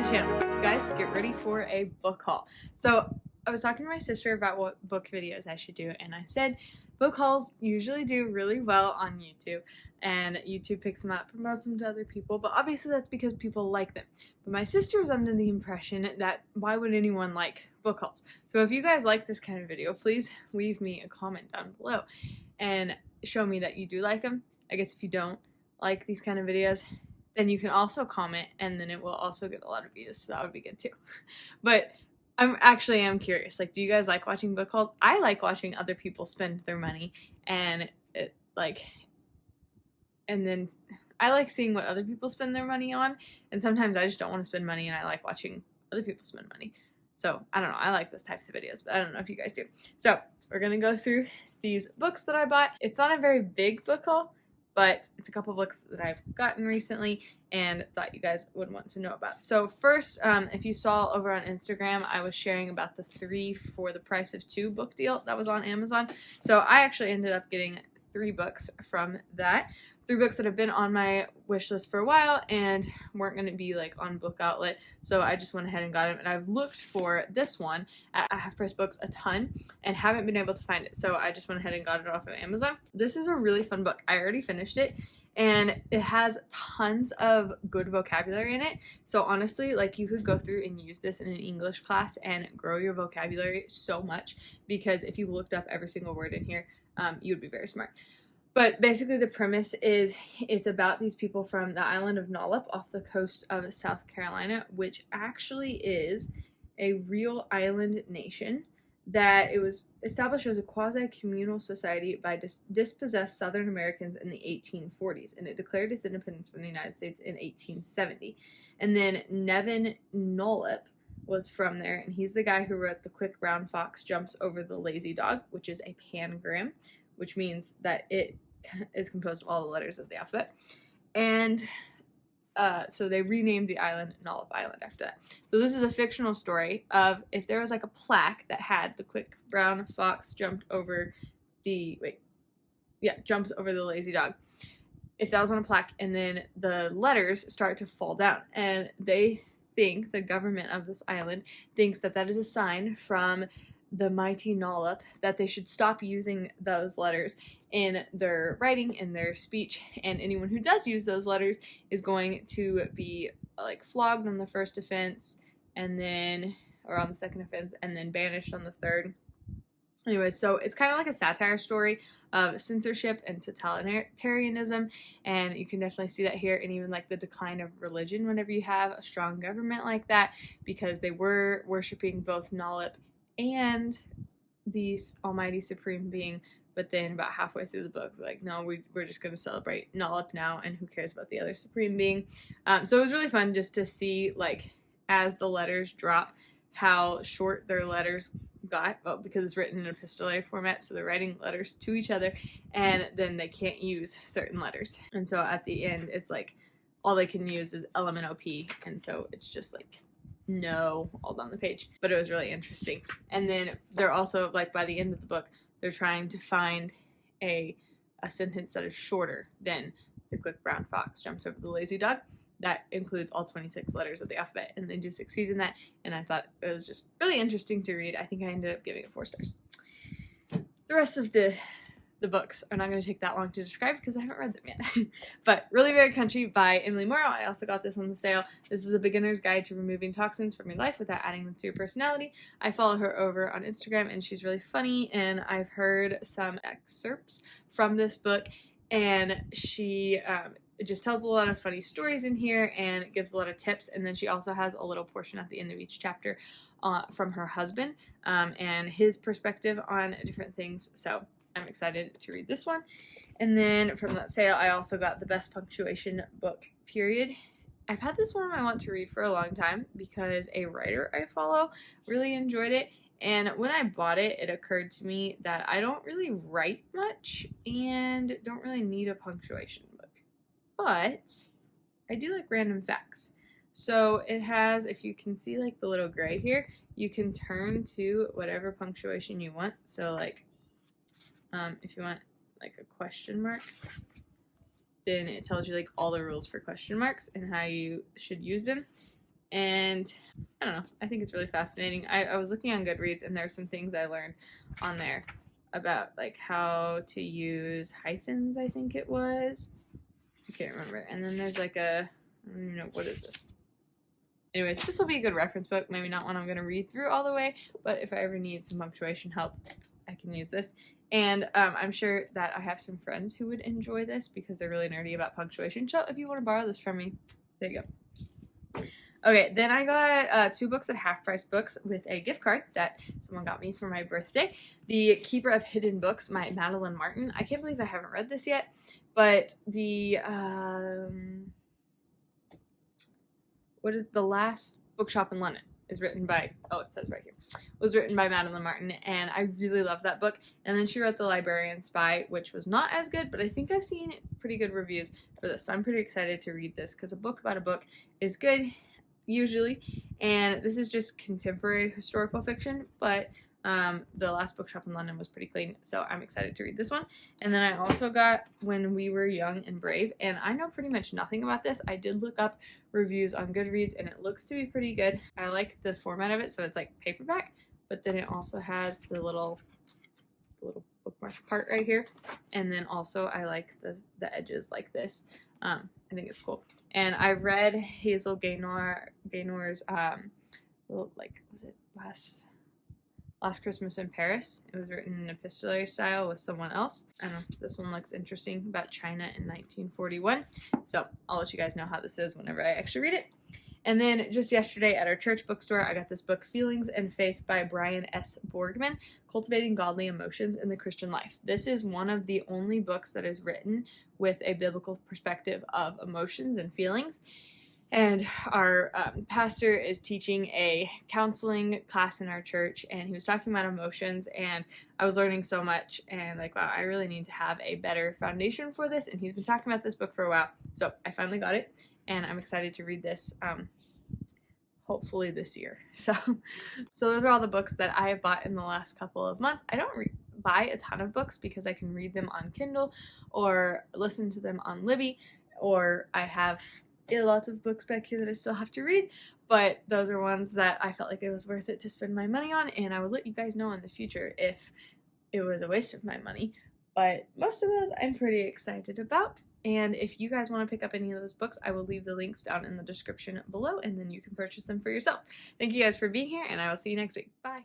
channel. You guys, get ready for a book haul. So I was talking to my sister about what book videos I should do, and I said book hauls usually do really well on YouTube, and YouTube picks them up, promotes them to other people, but obviously that's because people like them. But my sister was under the impression that why would anyone like book hauls? So if you guys like this kind of video, please leave me a comment down below and show me that you do like them. I guess if you don't like these kind of videos, then you can also comment, and then it will also get a lot of views, so that would be good too. But I'm curious, like, do you guys like watching book hauls? I like watching other people spend their money, and and then I like seeing what other people spend their money on, and sometimes I just don't want to spend money, and I like watching other people spend money. So I don't know, I like those types of videos, but I don't know if you guys do. So we're gonna go through these books that I bought. It's not a very big book haul, but it's a couple books that I've gotten recently and thought you guys would want to know about. So first, if you saw over on Instagram, I was sharing about the 3 for the price of 2 book deal that was on Amazon. So I actually ended up getting 3 books from that. 3 books that have been on my wish list for a while and weren't going to be like on Book Outlet, so I just went ahead and got them. And I've looked for this one at Half Price Books a ton and haven't been able to find it, so I just went ahead and got it off of Amazon. This is a really fun book. I already finished it, and it has tons of good vocabulary in it. So honestly, like, you could go through and use this in an English class and grow your vocabulary so much, because if you looked up every single word in here, you would be very smart. But basically the premise is it's about these people from the island of Nolep off the coast of South Carolina, which actually is a real island nation, that it was established as a quasi-communal society by dispossessed Southern Americans in the 1840s, and it declared its independence from the United States in 1870. And then Nevin Nolep was from there, and he's the guy who wrote The Quick Brown Fox Jumps Over the Lazy Dog, which is a pangram, which means that it is composed of all the letters of the alphabet. And so they renamed the island Nolep Island after that. So this is a fictional story of if there was like a plaque that had The Quick Brown Fox jumps over the lazy dog. If that was on a plaque, and then the letters start to fall down, and they think, the government of this island thinks, that that is a sign from the mighty Nolep that they should stop using those letters in their writing, in their speech, and anyone who does use those letters is going to be like flogged on the first offense, and then, or on the second offense, and then banished on the third. Anyway, so it's kind of like a satire story of censorship and totalitarianism, and you can definitely see that here, and even like the decline of religion whenever you have a strong government like that, because they were worshiping both Nolep and the almighty supreme being. But then about halfway through the book, like, no, we're just going to celebrate Nolep now, and who cares about the other supreme being. So it was really fun just to see, like, as the letters drop, how short their letters got, because it's written in epistolary format, so they're writing letters to each other, and then they can't use certain letters. And so at the end, it's like all they can use is LMNOP, and so it's just like no all down the page. But it was really interesting. And then they're also, like, by the end of the book, they're trying to find a sentence that is shorter than The Quick Brown Fox Jumps Over the Lazy Dog. That includes all 26 letters of the alphabet, and they do succeed in that, and I thought it was just really interesting to read. I think I ended up giving it 4 stars. The rest of the books are not going to take that long to describe because I haven't read them yet. But Really Very Country by Emily Morrow. I also got this on the sale. This is a beginner's guide to removing toxins from your life without adding them to your personality. I follow her over on Instagram, and she's really funny, and I've heard some excerpts from this book, and she just tells a lot of funny stories in here and gives a lot of tips. And then she also has a little portion at the end of each chapter from her husband and his perspective on different things. So I'm excited to read this one. And then from that sale, I also got The Best Punctuation Book, period. I've had this one on my want to read for a long time because a writer I follow really enjoyed it. And when I bought it, it occurred to me that I don't really write much and don't really need a punctuation book. But I do like random facts. So it has, if you can see like the little gray here, you can turn to whatever punctuation you want. So like, if you want like a question mark, then it tells you like all the rules for question marks and how you should use them. And I don't know, I think it's really fascinating. I was looking on Goodreads, and there's some things I learned on there about like how to use hyphens, I think it was. I can't remember. And then there's like a, I don't even know, what is this? Anyways, this will be a good reference book. Maybe not one I'm going to read through all the way, but if I ever need some punctuation help, I can use this. And I'm sure that I have some friends who would enjoy this because they're really nerdy about punctuation. So if you want to borrow this from me, there you go. Okay, then I got 2 books at Half Price Books with a gift card that someone got me for my birthday. The Keeper of Hidden Books by Madeline Martin. I can't believe I haven't read this yet, but the what is The Last Bookshop in London is written by, oh, it says right here, was written by Madeline Martin, and I really love that book. And then she wrote The Librarian Spy, which was not as good, but I think I've seen pretty good reviews for this, so I'm pretty excited to read this because a book about a book is good usually, and this is just contemporary historical fiction, but The Last Bookshop in London was pretty clean, so I'm excited to read this one. And then I also got When We Were Young and Brave, and I know pretty much nothing about this. I did look up reviews on Goodreads, and it looks to be pretty good. I like the format of it, so it's like paperback, but then it also has the little bookmark part right here, and then also I like the edges like this. I think it's cool. And I read Hazel Gaynor's like, was it Last Christmas in Paris. It was written in epistolary style with someone else. I don't know, this one looks interesting, about China in 1941. So I'll let you guys know how this is whenever I actually read it. And then just yesterday at our church bookstore, I got this book, Feelings and Faith by Brian S. Borgman, Cultivating Godly Emotions in the Christian Life. This is one of the only books that is written with a biblical perspective of emotions and feelings. And our pastor is teaching a counseling class in our church, and he was talking about emotions, and I was learning so much, and like, wow, I really need to have a better foundation for this, and he's been talking about this book for a while, so I finally got it, and I'm excited to read this, hopefully this year. So those are all the books that I have bought in the last couple of months. I don't buy a ton of books because I can read them on Kindle or listen to them on Libby, or I have a lot of books back here that I still have to read, but those are ones that I felt like it was worth it to spend my money on, and I would let you guys know in the future if it was a waste of my money. But most of those I'm pretty excited about, and if you guys want to pick up any of those books, I will leave the links down in the description below, and then you can purchase them for yourself. Thank you guys for being here, and I will see you next week. Bye!